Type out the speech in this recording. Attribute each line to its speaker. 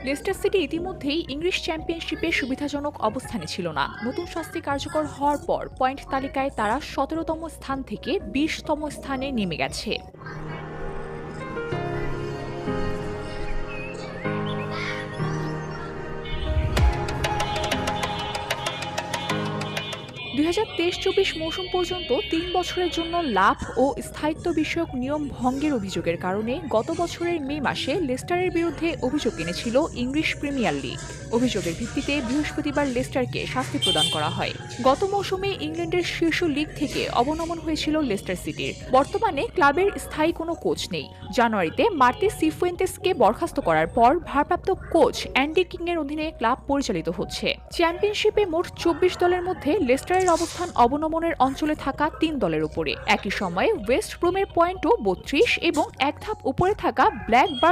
Speaker 1: Leicester city ইতিমধ্যেই English চ্যাম্পিয়নশিপে সুবিধাজনক অবস্থানে ছিল না। নতুন শাস্তি কার্যকর হওয়ার পর পয়েন্ট তালিকায় তারা ১৭তম স্থান থেকে ২০তম স্থানে নেমে গেছে। ২০২৩-২৪ মৌসুম পর্যন্ত ৩ বছরের জন্য লাভ ও স্থায়িত্ব বিষয়ক নিয়ম ভঙ্গের অভিযোগের কারণে গত বছরের মে মাসে লেস্টারের বিরুদ্ধে অভিযোগ এনেছিল ইংলিশ প্রিমিয়ার লিগ। অভিযোগের ভিত্তিতে বৃহস্পতিবার লেস্টারকে শাস্তি প্রদান করা হয়। গত মৌসুমে ইংল্যান্ডের শীর্ষ লিগ থেকে অবনমন হয়েছিল লেস্টার সিটির। বর্তমানে ক্লাবের স্থায়ী কোনো কোচ নেই। জানুয়ারিতে মার্তিন সিফুয়েন্তেসকে বরখাস্ত করার পর ভারপ্রাপ্ত কোচ অ্যান্ডি কিংয়ের অধীনে ক্লাব পরিচালিত হচ্ছে। চ্যাম্পিয়নশিপে মোট ২৪ দলের মধ্যে লেস্টারের অবস্থান অবনমনের অঞ্চলে থাকা ৩ দলের উপরে। একই সময়ে ওয়েস্ট ব্রোমের পয়েন্টও ৩২ এবং এক ধাপ উপরে থাকা ব্ল্যাকবার্ন